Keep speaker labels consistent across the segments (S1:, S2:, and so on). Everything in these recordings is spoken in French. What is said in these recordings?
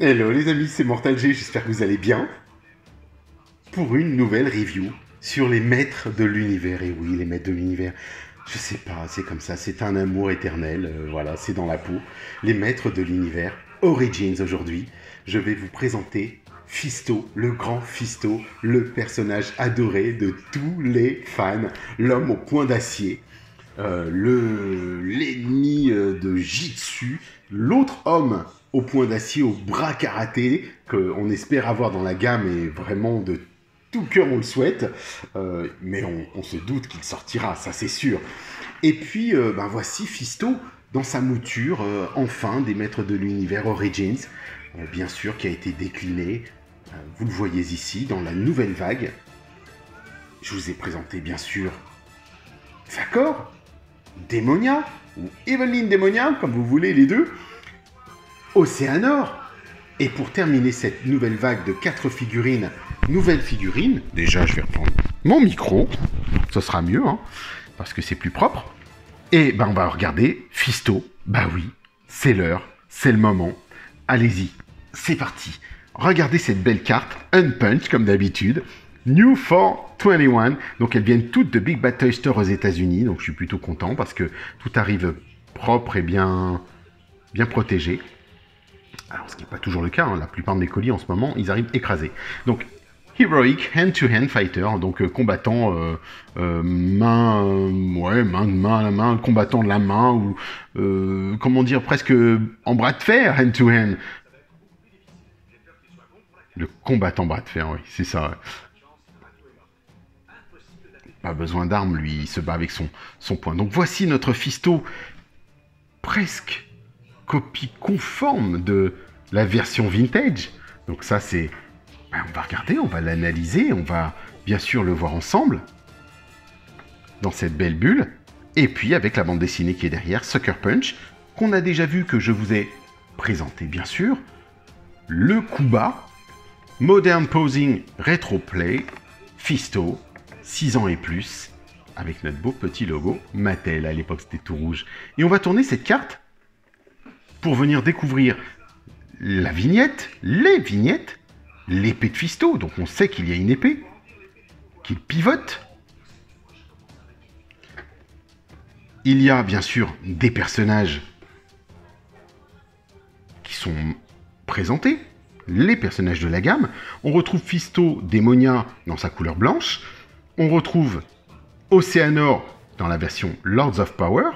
S1: Hello les amis, c'est Mortal G, j'espère que vous allez bien. Pour une nouvelle review sur les maîtres de l'univers. Et oui, les maîtres de l'univers, je sais pas, c'est comme ça, c'est un amour éternel, voilà, c'est dans la peau. Les maîtres de l'univers, Origins aujourd'hui, je vais vous présenter Fisto, le grand Fisto, le personnage adoré de tous les fans, l'homme au point d'acier. L'ennemi de Jitsu, l'autre homme au point d'acier, au bras karaté, qu'on espère avoir dans la gamme et vraiment de tout cœur on le souhaite, mais on se doute qu'il sortira, ça c'est sûr. Et puis voici Fisto dans sa mouture, enfin des maîtres de l'univers Origins, bien sûr qui a été décliné, vous le voyez ici, dans la nouvelle vague. Je vous ai présenté bien sûr Fakor, Démonia, ou Evelyn Démonia, comme vous voulez les deux, Océanor, et pour terminer cette nouvelle vague de 4 figurines, nouvelles figurines, déjà je vais reprendre mon micro, ce sera mieux, hein, parce que c'est plus propre, et on va regarder Fisto, bah oui, c'est l'heure, c'est le moment, allez-y, c'est parti, regardez cette belle carte, Unpunch comme d'habitude, New for 21, donc elles viennent toutes de Big Bad Toy Store aux États-Unis, donc je suis plutôt content parce que tout arrive propre et bien protégé. Alors, ce qui n'est pas toujours le cas, hein, la plupart de mes colis en ce moment, ils arrivent écrasés. Donc, Heroic Hand-to-Hand Fighter, donc combattant main de main à la main, combattant de la main, ou comment dire, presque en bras de fer, hand-to-hand. Le combattant bras de fer, oui, c'est ça. Ouais. Pas besoin d'armes, lui, il se bat avec son poing. Donc voici notre Fisto, presque copie conforme de la version vintage. Donc ça, c'est... on va regarder, on va l'analyser, on va bien sûr le voir ensemble, dans cette belle bulle. Et puis avec la bande dessinée qui est derrière, Sucker Punch, qu'on a déjà vu, que je vous ai présenté bien sûr. Le Kuba, Modern Posing Retro Play, Fisto, 6 ans et plus, avec notre beau petit logo Mattel, à l'époque c'était tout rouge. Et on va tourner cette carte pour venir découvrir la vignette, les vignettes, l'épée de Fisto, donc on sait qu'il y a une épée, qu'il pivote. Il y a bien sûr des personnages qui sont présentés, les personnages de la gamme. On retrouve Fisto Démonia dans sa couleur blanche. On retrouve Océanor dans la version Lords of Power,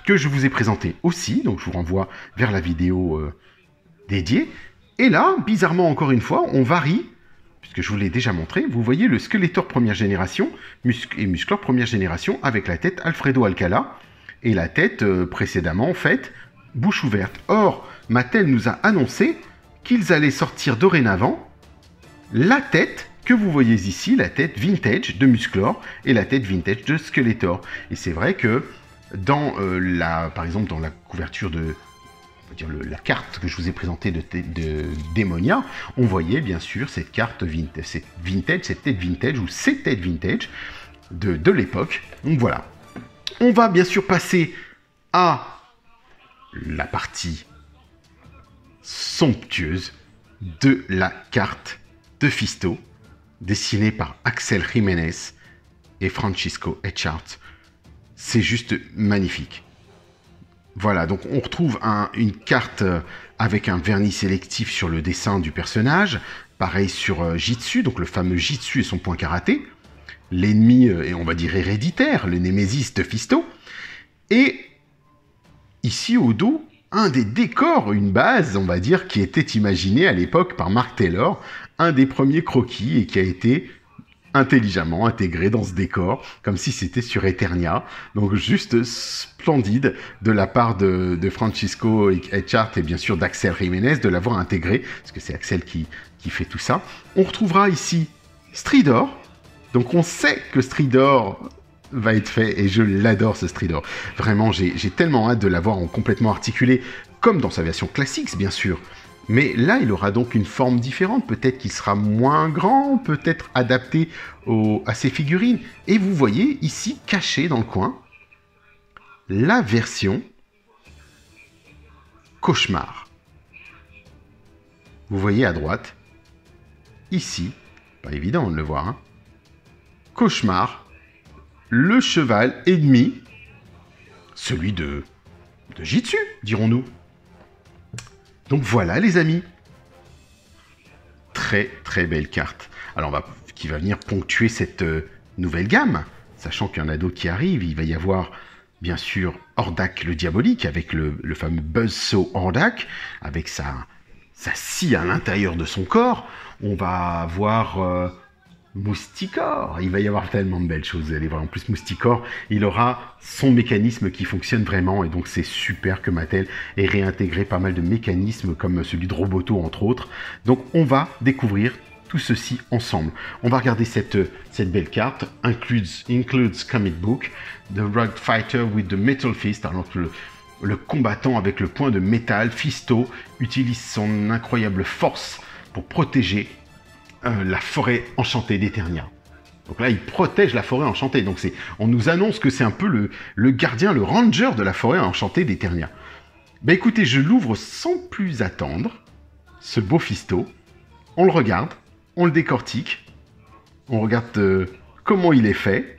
S1: que je vous ai présenté aussi, donc je vous renvoie vers la vidéo dédiée. Et là, bizarrement encore une fois, on varie, puisque je vous l'ai déjà montré, vous voyez le Skeletor première génération et Musclor première génération avec la tête Alfredo Alcala, et la tête précédemment faite bouche ouverte. Or, Mattel nous a annoncé qu'ils allaient sortir dorénavant la tête que vous voyez ici, la tête vintage de Musclor et la tête vintage de Skeletor. Et c'est vrai que dans par exemple dans la couverture de, on va dire la carte que je vous ai présentée de Démonia, on voyait bien sûr cette carte vintage, cette tête vintage ou ces têtes vintage de l'époque. Donc voilà. On va bien sûr passer à la partie somptueuse de la carte de Fisto, dessinée par Axel Jiménez et Francisco Echart. C'est juste magnifique. Voilà, donc on retrouve une carte avec un vernis sélectif sur le dessin du personnage, pareil sur Jitsu, donc le fameux Jitsu et son point karaté, l'ennemi, et on va dire héréditaire, le némésis de Fisto, et ici au dos, un des décors, une base, on va dire, qui était imaginée à l'époque par Mark Taylor, un des premiers croquis et qui a été intelligemment intégré dans ce décor, comme si c'était sur Eternia. Donc juste splendide de la part de Francisco Echart et bien sûr d'Axel Jiménez de l'avoir intégré, parce que c'est Axel qui fait tout ça. On retrouvera ici Stridor. Donc on sait que Stridor va être fait, et je l'adore ce Stridor. Vraiment, j'ai tellement hâte de l'avoir en complètement articulé, comme dans sa version classique, bien sûr. Mais là, il aura donc une forme différente. Peut-être qu'il sera moins grand, peut-être adapté à ses figurines. Et vous voyez ici, caché dans le coin, la version Cauchemar. vous voyez à droite, ici, pas évident de le voir, hein, Cauchemar, le cheval ennemi, celui de Jitsu, dirons-nous. Donc voilà les amis. Très très belle carte. Alors qui va venir ponctuer cette nouvelle gamme, sachant qu'il y en a d'autres qui arrivent. Il va y avoir bien sûr Hordak le diabolique avec le fameux Buzzsaw Hordak, avec sa scie à l'intérieur de son corps. On va avoir Mousticor. Il va y avoir tellement de belles choses, vous allez voir. En plus, Mousticor, il aura son mécanisme qui fonctionne vraiment, et donc c'est super que Mattel ait réintégré pas mal de mécanismes comme celui de Roboto entre autres. Donc on va découvrir tout ceci ensemble. On va regarder cette belle carte. Includes comic book, The Rugged Fighter with the Metal Fist. Alors que le combattant avec le poing de métal, Fisto, utilise son incroyable force pour protéger la forêt enchantée d'Eternia. Donc là, il protège la forêt enchantée. Donc on nous annonce que c'est un peu le gardien, le ranger de la forêt enchantée d'Eternia. Ben écoutez, je l'ouvre sans plus attendre, ce beau Fisto. On le regarde, on le décortique, on regarde comment il est fait,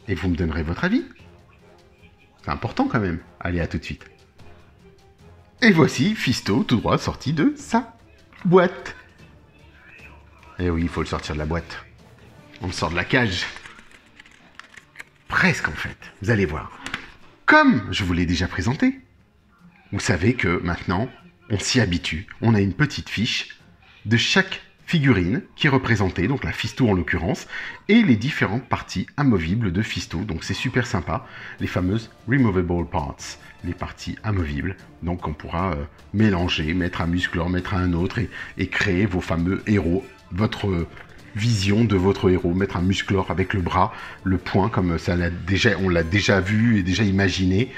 S1: et vous me donnerez votre avis. C'est important quand même. Allez, à tout de suite. Et voici Fisto, tout droit sorti de sa boîte. Et oui, il faut le sortir de la boîte. On le sort de la cage. Presque en fait, vous allez voir. Comme je vous l'ai déjà présenté, vous savez que maintenant, on s'y habitue. On a une petite fiche de chaque figurine qui est représentée, donc la Fisto en l'occurrence, et les différentes parties amovibles de Fisto. Donc c'est super sympa, les fameuses removable parts, les parties amovibles. Donc on pourra mélanger, mettre un Musclor, mettre un autre, et créer vos fameux héros, votre vision de votre héros, mettre un Musclor avec le bras, le poing, comme ça on l'a déjà vu et déjà imaginé.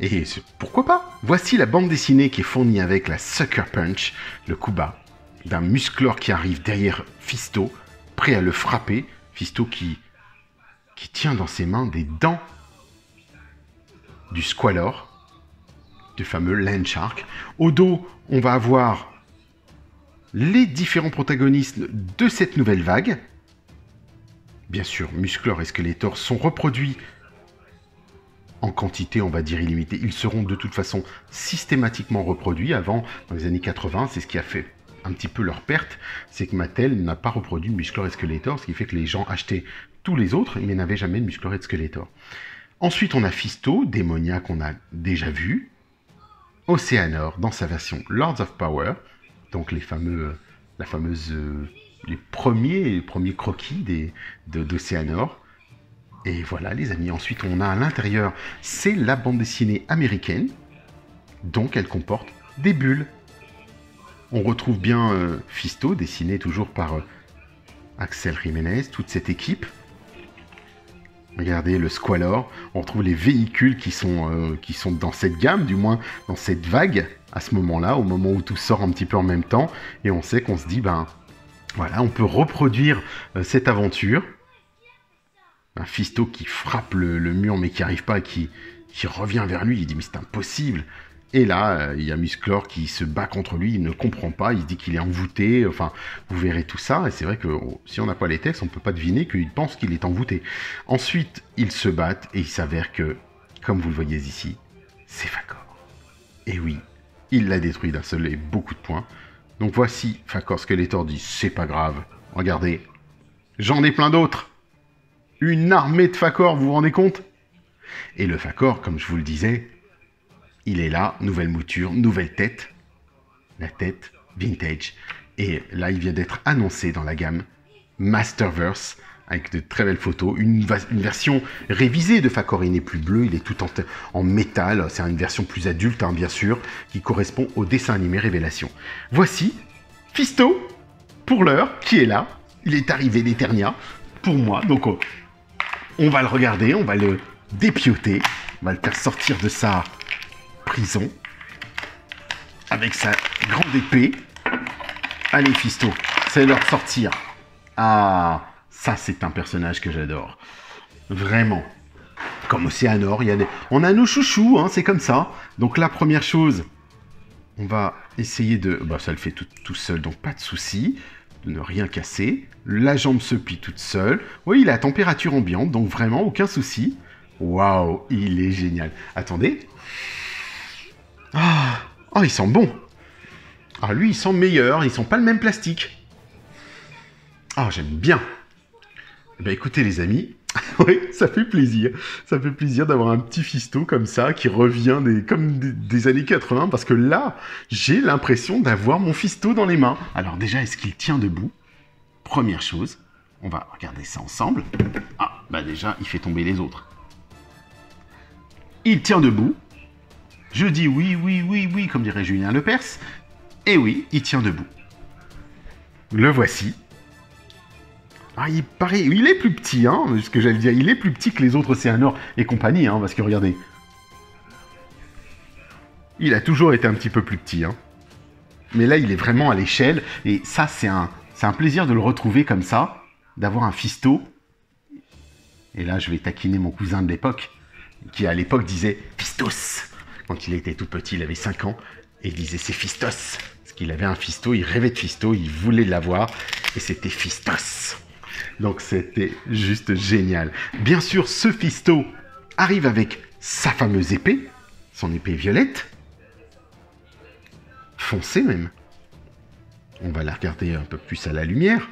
S1: Et pourquoi pas? Voici la bande dessinée qui est fournie avec la Sucker Punch, le coup bas d'un Musclor qui arrive derrière Fisto, prêt à le frapper. Fisto qui tient dans ses mains des dents du Squalor, du fameux Land Shark. Au dos, on va avoir les différents protagonistes de cette nouvelle vague. Bien sûr, Musclor et Skeletor sont reproduits en quantité, on va dire, illimitée. Ils seront de toute façon systématiquement reproduits. Avant, dans les années 80, c'est ce qui a fait un petit peu leur perte, c'est que Mattel n'a pas reproduit de Musclor et Skeletor, ce qui fait que les gens achetaient tous les autres, mais n'avaient jamais de Musclor et de Skeletor. Ensuite, on a Fisto, Démonia qu'on a déjà vu, Oceanor dans sa version Lords of Power, donc les premiers croquis d'Oceanor. Et voilà les amis, ensuite on a à l'intérieur, c'est la bande dessinée américaine, donc elle comporte des bulles. On retrouve bien Fisto, dessiné toujours par Axel Jiménez, toute cette équipe. Regardez le Squalor, on retrouve les véhicules qui sont dans cette gamme, du moins dans cette vague, à ce moment-là, au moment où tout sort un petit peu en même temps, et on sait qu'on se dit, ben voilà, on peut reproduire cette aventure. Un Fisto qui frappe le mur mais qui n'arrive pas, qui revient vers lui, il dit mais c'est impossible. Et là, il y a Musclor qui se bat contre lui, il ne comprend pas, il se dit qu'il est envoûté, enfin, vous verrez tout ça, et c'est vrai que si on n'a pas les textes, on ne peut pas deviner qu'il pense qu'il est envoûté. Ensuite, ils se battent, et il s'avère que, comme vous le voyez ici, c'est Fakor. Et oui, il l'a détruit d'un seul et beaucoup de points. Donc voici, Fakor Skeletor dit, c'est pas grave, regardez, j'en ai plein d'autres. Une armée de Fakor, vous vous rendez compte? Et le Fakor, comme je vous le disais, il est là, nouvelle mouture, nouvelle tête, la tête vintage. Et là, il vient d'être annoncé dans la gamme Masterverse, avec de très belles photos, une version révisée de Fakor. Il n'est plus bleu, il est tout en métal, c'est une version plus adulte, hein, bien sûr, qui correspond au dessin animé Révélation. Voici Fisto, pour l'heure, qui est là. Il est arrivé d'Eternia, pour moi, donc on va le regarder, on va le dépioter, on va le faire sortir de sa prison avec sa grande épée. Allez Fisto, c'est l'heure de sortir. Ah, ça c'est un personnage que j'adore. Vraiment. Comme Oceanor, on a nos chouchous, hein, c'est comme ça. Donc la première chose, On va essayer de... Bah, ça le fait tout seul, donc pas de souci. De ne rien casser. La jambe se plie toute seule. Oui, il est à température ambiante, donc vraiment aucun souci. Waouh, il est génial. Attendez. Ah, oh, il sent bon. Ah, lui, il sent meilleur. Ils sont pas le même plastique. Ah, j'aime bien. Bah écoutez les amis, oui, ça fait plaisir. Ça fait plaisir d'avoir un petit fisto comme ça qui revient comme des années 80 parce que là, j'ai l'impression d'avoir mon fisto dans les mains. Alors déjà, est-ce qu'il tient debout? Première chose, on va regarder ça ensemble. Ah, bah déjà, il fait tomber les autres. Il tient debout. Je dis oui, oui, oui, oui, comme dirait Julien Lepers. Et oui, il tient debout. Le voici. Ah, il est plus petit, hein, ce que j'allais dire, il est plus petit que les autres Océanors et compagnie, hein, parce que regardez. Il a toujours été un petit peu plus petit, hein. Mais là, il est vraiment à l'échelle, et ça, c'est un plaisir de le retrouver comme ça, d'avoir un fisto. Et là, je vais taquiner mon cousin de l'époque, qui à l'époque disait « Fistos ». Quand il était tout petit, il avait 5 ans, et il disait « C'est Fistos ». Parce qu'il avait un fisto, il rêvait de fisto, il voulait l'avoir, et c'était Fistos. Donc c'était juste génial. Bien sûr, ce fisto arrive avec sa fameuse épée, son épée violette, foncée même. On va la regarder un peu plus à la lumière.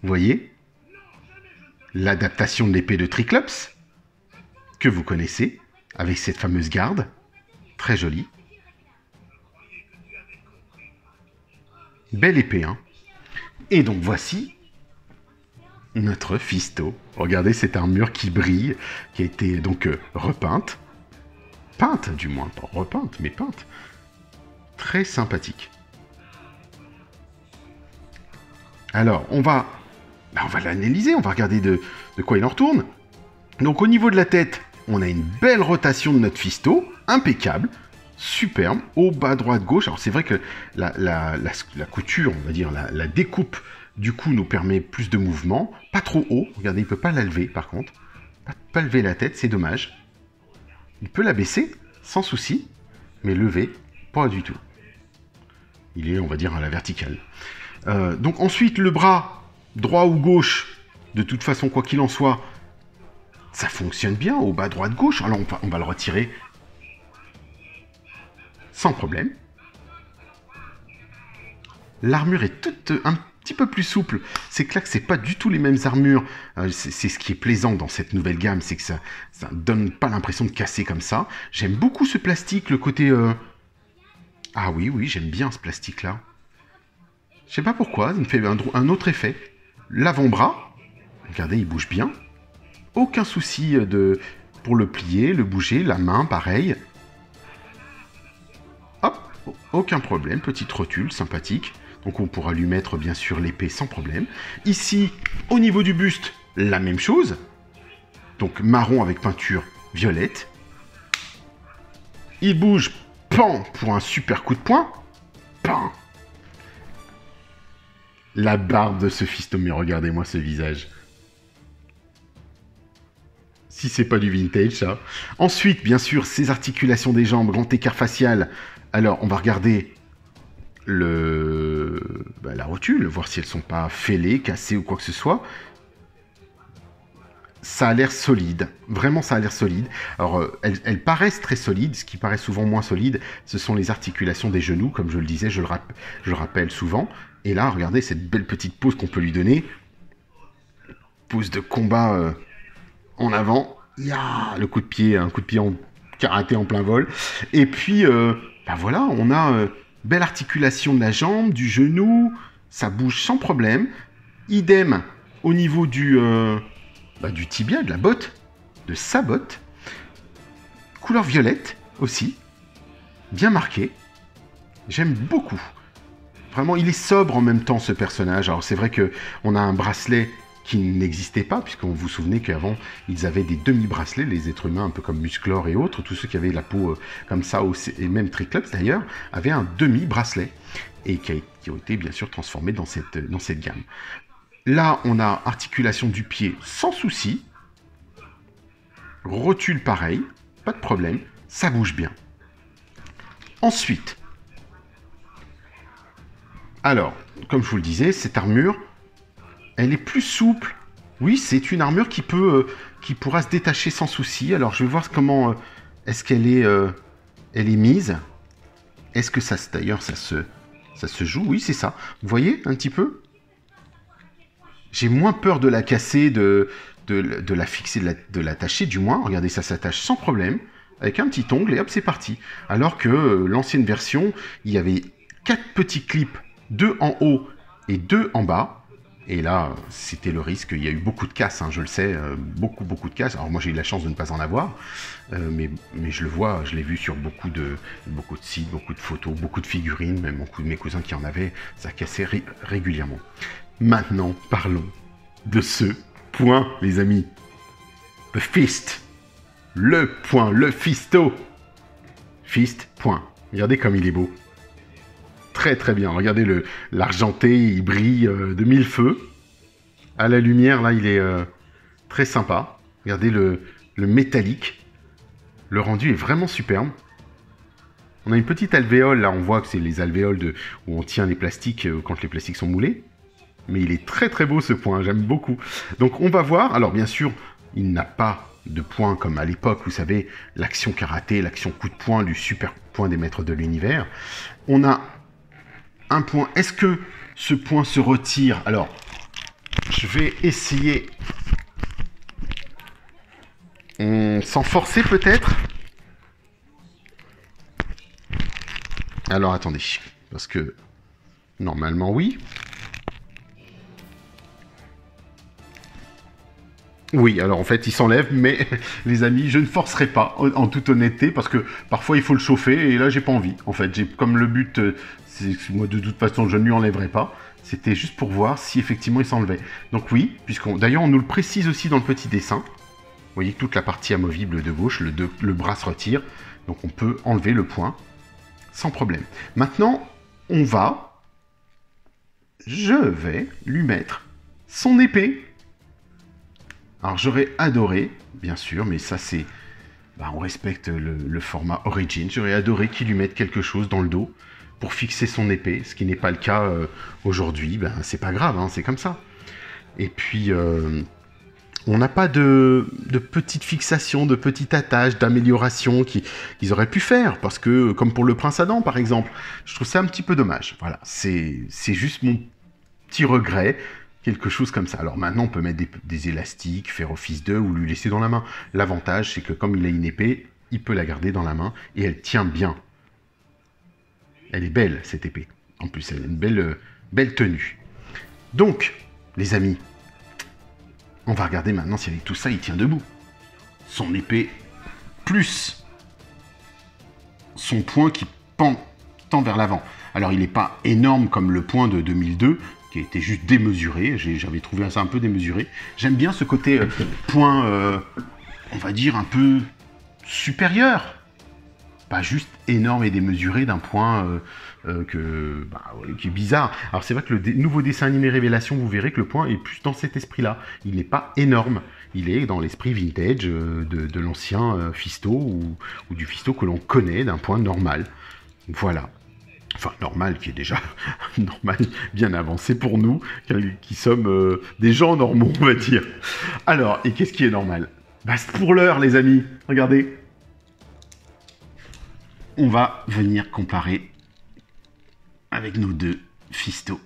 S1: Vous voyez? L'adaptation de l'épée de Triclops, que vous connaissez, avec cette fameuse garde, très jolie. Belle épée, hein? Et donc voici notre fisto. Regardez cette armure qui brille, qui a été donc repeinte. Peinte, du moins. Pas repeinte, mais peinte. Très sympathique. Alors, on va l'analyser, on va regarder de quoi il en retourne. Donc, au niveau de la tête, on a une belle rotation de notre fisto, impeccable, superbe, au bas, droite, gauche. Alors, c'est vrai que la couture, on va dire, la découpe du coup nous permet plus de mouvement, pas trop haut, regardez, il ne peut pas la lever par contre, pas lever la tête, c'est dommage. Il peut la baisser, sans souci, mais lever, pas du tout. Il est, on va dire, à la verticale. Donc ensuite, le bras, droit ou gauche, de toute façon, quoi qu'il en soit, ça fonctionne bien, au bas, droite, gauche. Alors on va le retirer sans problème. L'armure est toute un petit peu plus souple. C'est clair que c'est pas du tout les mêmes armures. C'est ce qui est plaisant dans cette nouvelle gamme, c'est que ça donne pas l'impression de casser comme ça. J'aime beaucoup ce plastique, le côté... Ah oui, oui, j'aime bien ce plastique-là. Je sais pas pourquoi, ça me fait un autre effet. L'avant-bras, regardez, il bouge bien. Aucun souci pour le plier, le bouger. La main, pareil. Hop, aucun problème, petite rotule, sympathique. Donc on pourra lui mettre bien sûr l'épée sans problème. Ici, au niveau du buste, la même chose. Donc marron avec peinture violette. Il bouge, pan, pour un super coup de poing. Pan. La barbe de ce fiston, mais regardez-moi ce visage. Si c'est pas du vintage, ça. Ensuite, bien sûr, ces articulations des jambes, grand écart facial. Alors, on va regarder la rotule, voir si elles sont pas fêlées, cassées ou quoi que ce soit. Ça a l'air solide, vraiment ça a l'air solide. Alors elles paraissent très solides, ce qui paraît souvent moins solide, ce sont les articulations des genoux, comme je le disais, je le rappelle souvent. Et là, regardez cette belle petite pose qu'on peut lui donner. Pose de combat en avant. Le coup de pied, un coup de pied en karaté en plein vol. Et puis, voilà, on a belle articulation de la jambe, du genou, ça bouge sans problème. Idem au niveau du tibia, de la botte, de sa botte. Couleur violette aussi, bien marqué. J'aime beaucoup. Vraiment, il est sobre en même temps, ce personnage. Alors c'est vrai qu'on a un bracelet qui n'existait pas, puisqu'on vous souvenez qu'avant, ils avaient des demi-bracelets, les êtres humains, un peu comme Musclor et autres, tous ceux qui avaient la peau comme ça, et même Triclops d'ailleurs, avaient un demi-bracelet, et qui ont été bien sûr transformés dans cette gamme. Là, on a articulation du pied sans souci, rotule pareil, pas de problème, ça bouge bien. Ensuite, Alors, comme je vous le disais, cette armure, elle est plus souple. Oui, c'est une armure qui pourra se détacher sans souci. Alors, je vais voir comment est-ce qu'elle est, elle est mise. Est-ce que ça, d'ailleurs, ça se joue? Oui, c'est ça. Vous voyez, un petit peu? J'ai moins peur de la casser, de la fixer, de l'attacher, du moins. Regardez, ça s'attache sans problème, avec un petit ongle, et hop, c'est parti. Alors que l'ancienne version, il y avait 4 petits clips, 2 en haut et 2 en bas. Et là, c'était le risque. Il y a eu beaucoup de casses, hein, je le sais, beaucoup de casses. Alors moi, j'ai eu la chance de ne pas en avoir, mais je le vois, je l'ai vu sur beaucoup de sites, beaucoup de photos, beaucoup de figurines, même beaucoup de mes cousins qui en avaient, ça cassait régulièrement. Maintenant, parlons de ce point, les amis. The Fist. Le point, le fisto. Fist, point. Regardez comme il est beau. Très très bien. Regardez l'argenté, il brille de mille feux. À la lumière, là, il est très sympa. Regardez le métallique. Le rendu est vraiment superbe. On a une petite alvéole, là, on voit que c'est les alvéoles où on tient les plastiques quand les plastiques sont moulés. Mais il est très très beau ce point, j'aime beaucoup. Donc on va voir, alors bien sûr, il n'a pas de point comme à l'époque, vous savez, l'action karaté, l'action coup de poing, du super point des maîtres de l'univers. On a un point, est-ce que ce point se retire? Alors, je vais essayer sans forcer peut-être. Alors attendez, parce que normalement oui. Oui, alors en fait, il s'enlève, mais les amis, je ne forcerai pas, en toute honnêteté, parce que parfois il faut le chauffer, et là j'ai pas envie. En fait, comme le but, moi de toute façon, je ne lui enlèverai pas. C'était juste pour voir si effectivement il s'enlevait. Donc oui, d'ailleurs on nous le précise aussi dans le petit dessin. Vous voyez que toute la partie amovible de gauche, le bras se retire, donc on peut enlever le point sans problème. Maintenant, je vais lui mettre son épée. Alors j'aurais adoré, bien sûr, mais ça c'est... on respecte le format Origin. J'aurais adoré qu'il lui mette quelque chose dans le dos pour fixer son épée, ce qui n'est pas le cas aujourd'hui. C'est pas grave, hein, c'est comme ça. Et puis, on n'a pas de petite fixation, de petite attache, d'amélioration qu'ils auraient pu faire. Parce que, comme pour le Prince Adam, par exemple, je trouve ça un petit peu dommage. Voilà, c'est juste mon petit regret. Quelque chose comme ça. Alors maintenant, on peut mettre des élastiques, faire office d'eux ou lui laisser dans la main. L'avantage, c'est que comme il a une épée, il peut la garder dans la main et elle tient bien. Elle est belle, cette épée. En plus, elle a une belle tenue. Donc, les amis, on va regarder maintenant si avec tout ça, il tient debout. Son épée, plus son poing qui tend vers l'avant. Alors, il n'est pas énorme comme le poing de 2002, qui était juste démesuré. J'avais trouvé ça un peu démesuré. J'aime bien ce côté point, on va dire, un peu supérieur. Pas juste énorme et démesuré d'un point qui est bizarre. Alors c'est vrai que le nouveau dessin animé Révélation, vous verrez que le point est plus dans cet esprit-là. Il n'est pas énorme. Il est dans l'esprit vintage de l'ancien Fisto ou du Fisto que l'on connaît, d'un point normal. Voilà. Enfin, normal, qui est déjà normal, bien avancé pour nous, qui sommes des gens normaux, on va dire. Alors, et qu'est-ce qui est normal? Pour l'heure, les amis, regardez. On va venir comparer avec nos deux Fisto.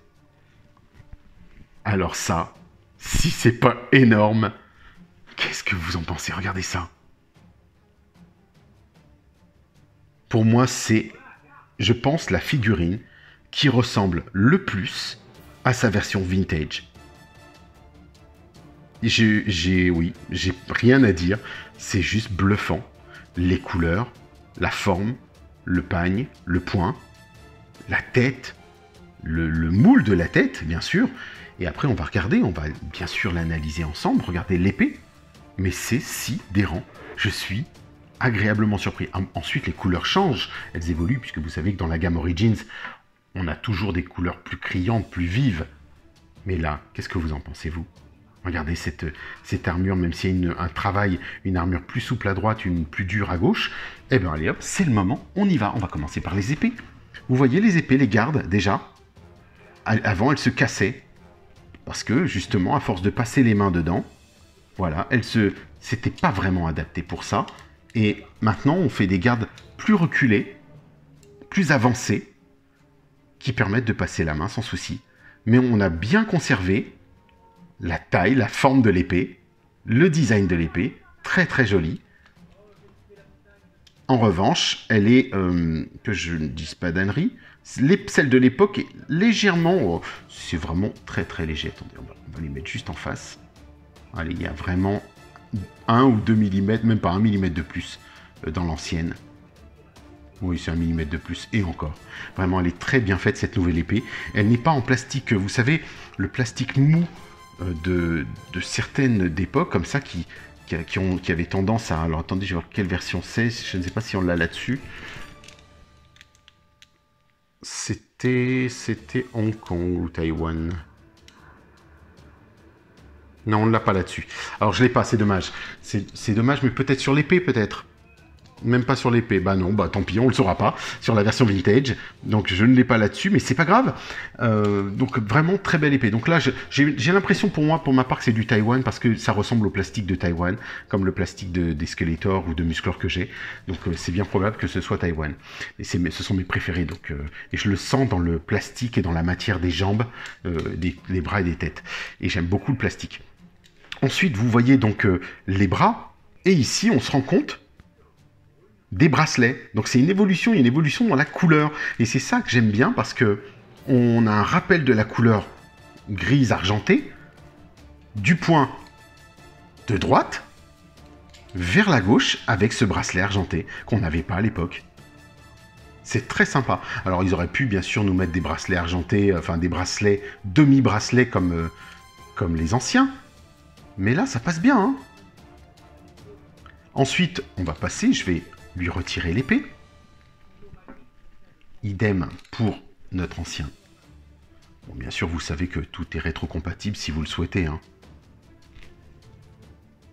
S1: Alors ça, si c'est pas énorme, qu'est-ce que vous en pensez? Regardez ça. Pour moi, c'est... je pense, la figurine qui ressemble le plus à sa version vintage. J'ai rien à dire. C'est juste bluffant. Les couleurs, la forme, le pagne, le poing, la tête, le moule de la tête, bien sûr. Et après, on va regarder, on va bien sûr l'analyser ensemble. Regardez l'épée. Mais c'est sidérant. Je suis agréablement surpris. Ensuite, les couleurs changent, elles évoluent, puisque vous savez que dans la gamme Origins, on a toujours des couleurs plus criantes, plus vives. Mais là, qu'est-ce que vous en pensez, vous? Regardez cette armure, même s'il y a un travail, une armure plus souple à droite, une plus dure à gauche, eh bien allez hop, c'est le moment, on y va. On va commencer par les épées. Vous voyez les épées, les gardes, déjà? Avant, elle se cassait. Parce que, justement, à force de passer les mains dedans, voilà, c'était pas vraiment adapté pour ça. Et maintenant, on fait des gardes plus reculées, plus avancées, qui permettent de passer la main sans souci. Mais on a bien conservé la taille, la forme de l'épée, le design de l'épée, très très joli. En revanche, elle est, que je ne dise pas d'ânerie, celle de l'époque est légèrement... Oh, c'est vraiment très très léger. Attendez, on va les mettre juste en face. Allez, il y a vraiment 1 ou 2 mm, même pas 1 mm de plus dans l'ancienne. Oui, c'est 1 mm de plus, et encore. Vraiment, elle est très bien faite, cette nouvelle épée. Elle n'est pas en plastique, vous savez, le plastique mou de certaines d'époque, comme ça, qui avaient tendance à... Alors, attendez, je vais voir quelle version c'est. Je ne sais pas si on l'a là-dessus. C'était Hong Kong ou Taïwan. Non, on ne l'a pas là-dessus. Alors, je ne l'ai pas, c'est dommage. C'est dommage, mais peut-être sur l'épée, peut-être. Même pas sur l'épée. Bah non, bah tant pis, on le saura pas. Sur la version vintage. Donc, je ne l'ai pas là-dessus, mais c'est pas grave. Donc, vraiment, très belle épée. Donc là, j'ai l'impression pour ma part, que c'est du Taïwan, parce que ça ressemble au plastique de Taïwan, comme le plastique des Skeletor ou de Musclor que j'ai. Donc, c'est bien probable que ce soit Taïwan. Et ce sont mes préférés. Donc, et je le sens dans le plastique et dans la matière des jambes, des bras et des têtes. Et j'aime beaucoup le plastique. Ensuite, vous voyez donc les bras. Et ici, on se rend compte des bracelets. Donc c'est une évolution, il y a une évolution dans la couleur. Et c'est ça que j'aime bien, parce que on a un rappel de la couleur grise argentée du point de droite vers la gauche avec ce bracelet argenté qu'on n'avait pas à l'époque. C'est très sympa. Alors ils auraient pu bien sûr nous mettre des bracelets argentés, enfin des bracelets, demi-bracelets comme les anciens. Mais là ça passe bien, hein. Ensuite, on va passer, je vais lui retirer l'épée. Idem pour notre ancien. Bon, bien sûr, vous savez que tout est rétrocompatible si vous le souhaitez, hein.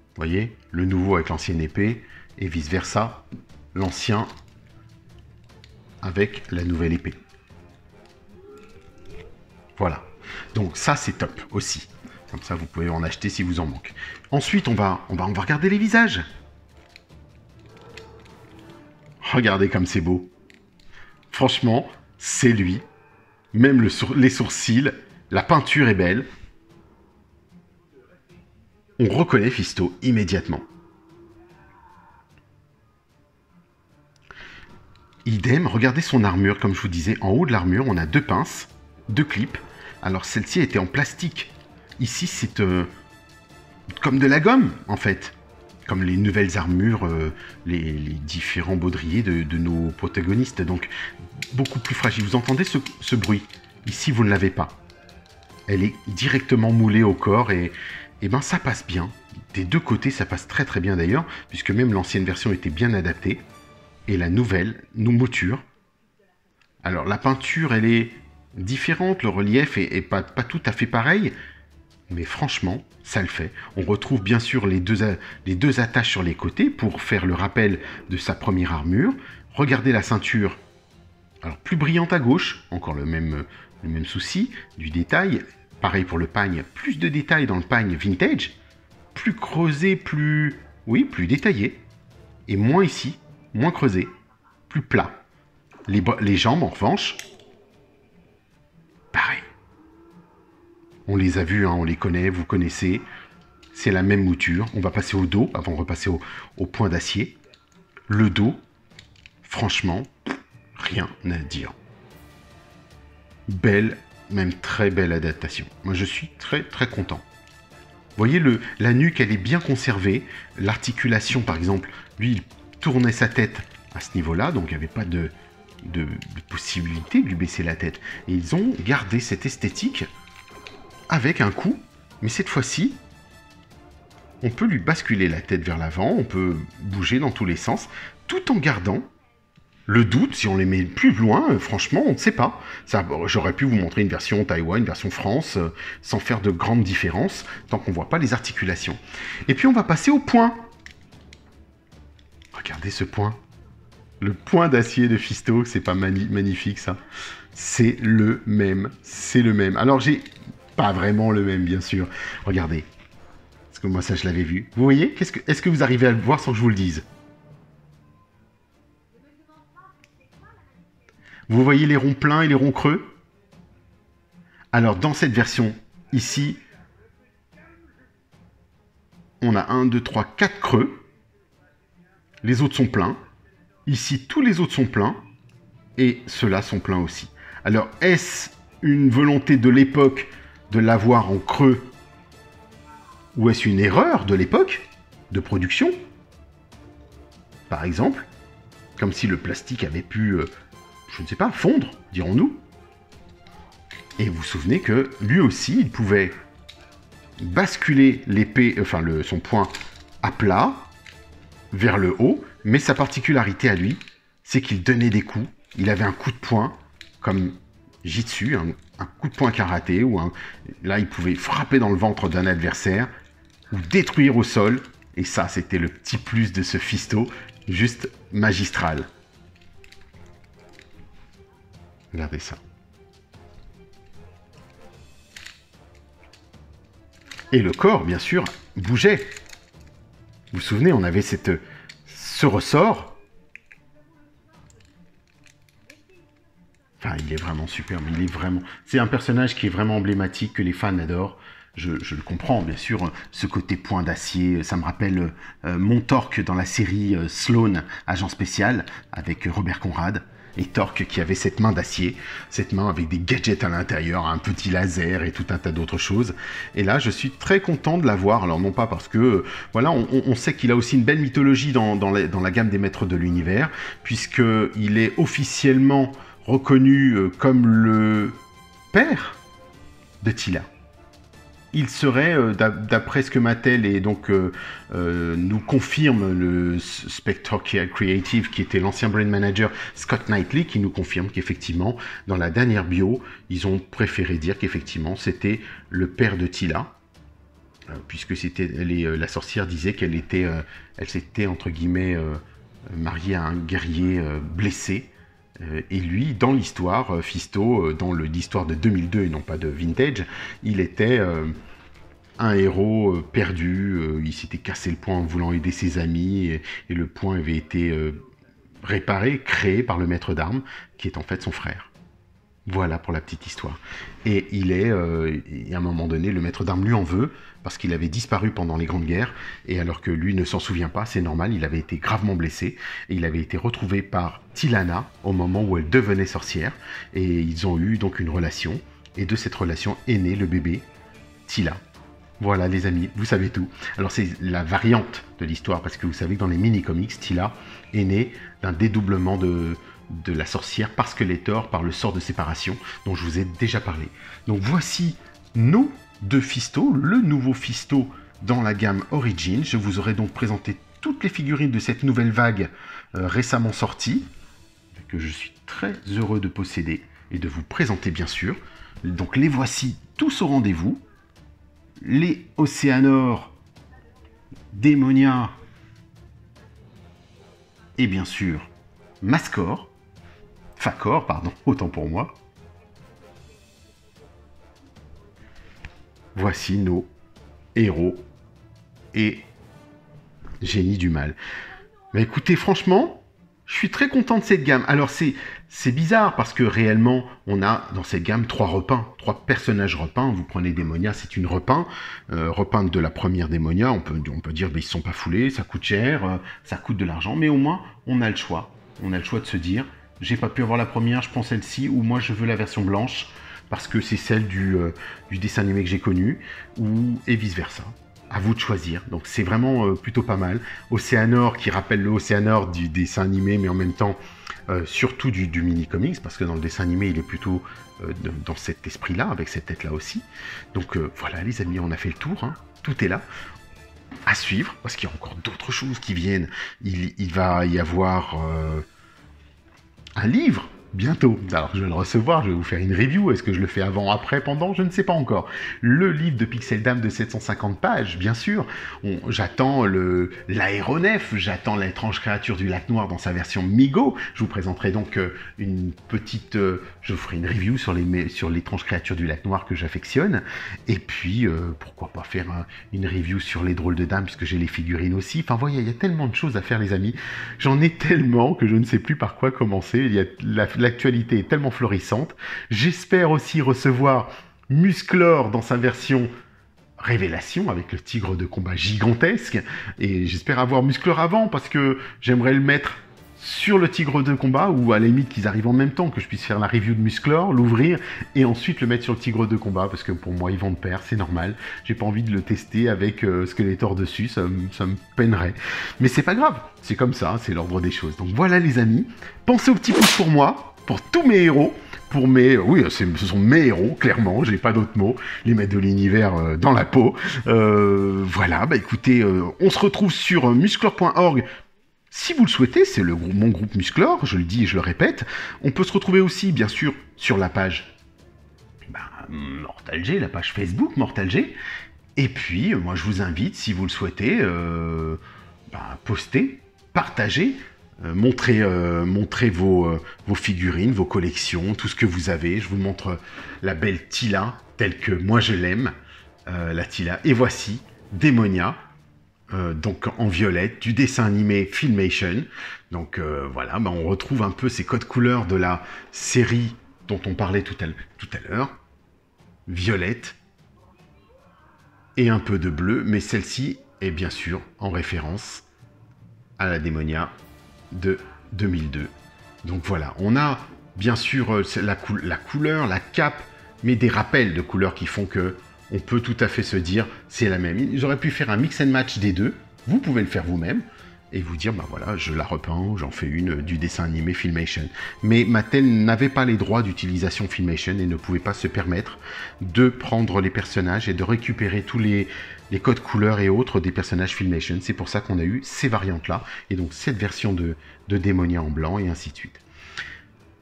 S1: Vous voyez, le nouveau avec l'ancienne épée, et vice-versa, l'ancien avec la nouvelle épée. Voilà. Donc ça, c'est top aussi. Comme ça, vous pouvez en acheter si vous en manque. Ensuite, on va regarder les visages. Regardez comme c'est beau. Franchement, c'est lui. Même les sourcils, la peinture est belle. On reconnaît Fisto immédiatement. Idem, regardez son armure, comme je vous disais. En haut de l'armure, on a 2 pinces, 2 clips. Alors celle-ci était en plastique. Ici, c'est comme de la gomme, en fait. Comme les nouvelles armures, les différents baudriers de nos protagonistes. Donc, beaucoup plus fragile. Vous entendez ce bruit? Ici, vous ne l'avez pas. Elle est directement moulée au corps et ben, ça passe bien. Des deux côtés, ça passe très très bien d'ailleurs, puisque même l'ancienne version était bien adaptée. Et la nouvelle, nous mouture. Alors, la peinture, elle est différente. Le relief est pas tout à fait pareil. Mais franchement, ça le fait. On retrouve bien sûr les deux attaches sur les côtés pour faire le rappel de sa première armure. Regardez la ceinture, alors plus brillante à gauche, encore le même souci du détail. Pareil pour le pagne, plus de détails dans le pagne vintage, plus creusé, plus détaillé. Et moins ici, moins creusé, plus plat. Les jambes, en revanche, pareil. On les a vus, hein, on les connaît, vous connaissez. C'est la même mouture. On va passer au dos, avant de repasser au point d'acier. Le dos, franchement, rien à dire. Belle, même très belle adaptation. Moi, je suis très très content. Vous voyez, la nuque, elle est bien conservée. L'articulation, par exemple, lui, il tournait sa tête à ce niveau-là, donc il n'y avait pas de possibilité de lui baisser la tête. Et ils ont gardé cette esthétique avec un coup, mais cette fois-ci, on peut lui basculer la tête vers l'avant, on peut bouger dans tous les sens, tout en gardant le doute. Si on les met plus loin, franchement, on ne sait pas. J'aurais pu vous montrer une version Taïwan, une version France, sans faire de grandes différences, tant qu'on ne voit pas les articulations. Et puis on va passer au point. Regardez ce point. Le point d'acier de Fisto, c'est pas magnifique ça. C'est le même. C'est le même. Alors, j'ai pas vraiment le même, bien sûr. Regardez. Parce que moi, ça, je l'avais vu. Vous voyez? Est-ce que vous arrivez à le voir sans que je vous le dise? Vous voyez les ronds pleins et les ronds creux? Alors, dans cette version, ici, on a 1, 2, 3, 4 creux. Les autres sont pleins. Ici, tous les autres sont pleins. Et ceux-là sont pleins aussi. Alors, est-ce une volonté de l'époque de l'avoir en creux? Ou est-ce une erreur de l'époque de production? Par exemple, comme si le plastique avait pu, je ne sais pas, fondre, dirons-nous. Et vous vous souvenez que lui aussi, il pouvait basculer l'épée, enfin son poing à plat, vers le haut, mais sa particularité à lui, c'est qu'il donnait des coups. Il avait un coup de poing, comme Jitsu, un coup de poing karaté, là il pouvait frapper dans le ventre d'un adversaire, ou détruire au sol, et ça c'était le petit plus de ce Fisto, juste magistral. Regardez ça. Et le corps, bien sûr, bougeait. Vous vous souvenez, on avait ce ressort. Enfin, il est vraiment superbe. Il est vraiment... C'est un personnage qui est vraiment emblématique, que les fans adorent. Je le comprends, bien sûr. Ce côté point d'acier, ça me rappelle Montorque dans la série Sloane, agent spécial, avec Robert Conrad. Et Torque qui avait cette main d'acier, cette main avec des gadgets à l'intérieur, un petit laser et tout un tas d'autres choses. Et là, je suis très content de l'avoir. Alors non pas parce que, voilà, on sait qu'il a aussi une belle mythologie dans la gamme des maîtres de l'univers, puisqu'il est officiellement reconnu comme le père de Teela. Il serait, d'après ce que Mattel et donc nous confirme le Spectre Creative, qui était l'ancien brand manager Scott Knightley, qui nous confirme qu'effectivement, dans la dernière bio, ils ont préféré dire qu'effectivement, c'était le père de Teela, puisque c'était la sorcière disait qu'elle s'était entre guillemets mariée à un guerrier blessé. Et lui, dans l'histoire, Fisto, dans l'histoire de 2002 et non pas de Vintage, il était un héros perdu, il s'était cassé le poing en voulant aider ses amis, et le poing avait été réparé, créé par le maître d'armes, qui est en fait son frère. Voilà pour la petite histoire. Et à un moment donné, le maître d'armes lui en veut, parce qu'il avait disparu pendant les Grandes Guerres, et alors que lui ne s'en souvient pas, c'est normal, il avait été gravement blessé, et il avait été retrouvé par Tilana au moment où elle devenait sorcière, et ils ont eu donc une relation, et de cette relation est né le bébé, Teela. Voilà les amis, vous savez tout. Alors c'est la variante de l'histoire, parce que vous savez que dans les mini-comics, Teela est née d'un dédoublement de la sorcière par Skeletor, par le sort de séparation, dont je vous ai déjà parlé. Donc voici nos deux Fisto, le nouveau Fisto dans la gamme Origin. Je vous aurai donc présenté toutes les figurines de cette nouvelle vague récemment sortie, que je suis très heureux de posséder et de vous présenter bien sûr. Donc les voici tous au rendez-vous. Les Océanors, Démonia et bien sûr Mascor, Facor, pardon, autant pour moi. Voici nos héros et génies du mal. Mais écoutez, franchement, je suis très content de cette gamme. Alors c'est bizarre parce que réellement, on a dans cette gamme 3 repeints, 3 personnages repeints. Vous prenez Démonia, c'est une repeinte de la première Démonia. On peut dire, ben, ils ne sont pas foulés, ça coûte cher, ça coûte de l'argent, mais au moins, on a le choix. On a le choix de se dire, j'ai pas pu avoir la première, je prends celle-ci, ou moi je veux la version blanche, parce que c'est celle du dessin animé que j'ai connu, et vice-versa. À vous de choisir. Donc c'est vraiment plutôt pas mal. Océanor qui rappelle le Océanor du dessin animé, mais en même temps surtout du mini-comics, parce que dans le dessin animé il est plutôt dans cet esprit-là, avec cette tête-là aussi. Donc voilà les amis, on a fait le tour, hein. Tout est là. À suivre, parce qu'il y a encore d'autres choses qui viennent. Il va y avoir un livre bientôt. Alors je vais le recevoir, je vais vous faire une review. Est-ce que je le fais avant, après, pendant? Je ne sais pas encore. Le livre de Pixel Dame de 750 pages, bien sûr. J'attends l'aéronef, j'attends l'étrange créature du lac noir dans sa version Migo. Je vous présenterai donc une petite... je vous ferai une review sur l'étrange créature du lac noir que j'affectionne. Et puis, pourquoi pas faire une review sur les drôles de dames, puisque j'ai les figurines aussi. Enfin, voyez, il y a tellement de choses à faire, les amis. J'en ai tellement que je ne sais plus par quoi commencer. Il y a l'actualité est tellement florissante. J'espère aussi recevoir Musclor dans sa version révélation avec le tigre de combat gigantesque. Et j'espère avoir Musclor avant parce que j'aimerais le mettre sur le tigre de combat ou à la limite qu'ils arrivent en même temps, que je puisse faire la review de Musclor, l'ouvrir et ensuite le mettre sur le tigre de combat parce que pour moi ils vont de pair, c'est normal. J'ai pas envie de le tester avec Skeletor dessus, ça me peinerait. Mais c'est pas grave, c'est comme ça, c'est l'ordre des choses. Donc voilà les amis, pensez au petit pouce pour moi, pour tous mes héros. Pour mes... Oui, ce sont mes héros, clairement, j'ai pas d'autres mots, les maîtres de l'univers dans la peau. Voilà, bah écoutez, on se retrouve sur musclor.org. Si vous le souhaitez, c'est mon groupe Musclor, je le dis et je le répète. On peut se retrouver aussi, bien sûr, sur la page Mortal G, la page Facebook Mortal G. Et puis, moi, je vous invite, si vous le souhaitez, poster, partager, montrer vos figurines, vos collections, tout ce que vous avez. Je vous montre la belle Teela, telle que moi je l'aime, la Teela. Et voici Démonia. Donc en violette, du dessin animé Filmation. Donc voilà, on retrouve un peu ces codes couleurs de la série dont on parlait tout à l'heure. Violette et un peu de bleu, mais celle-ci est bien sûr en référence à la Démonia de 2002. Donc voilà, on a bien sûr la couleur, la cape, mais des rappels de couleurs qui font que on peut tout à fait se dire c'est la même. J'aurais pu faire un mix and match des deux. Vous pouvez le faire vous-même et vous dire voilà, je la repeins, j'en fais une du dessin animé Filmation. Mais Mattel n'avait pas les droits d'utilisation Filmation et ne pouvait pas se permettre de prendre les personnages et de récupérer tous les codes couleurs et autres des personnages Filmation. C'est pour ça qu'on a eu ces variantes-là et donc cette version de Démonia en blanc et ainsi de suite.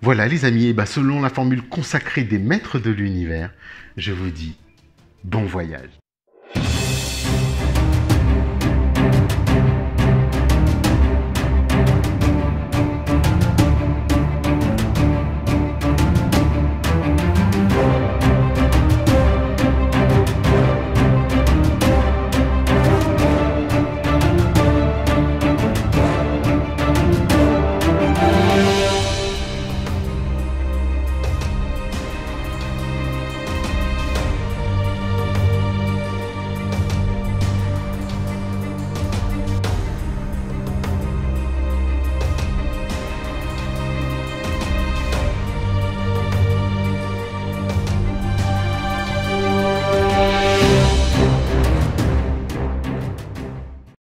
S1: Voilà les amis, et selon la formule consacrée des maîtres de l'univers, je vous dis bon voyage.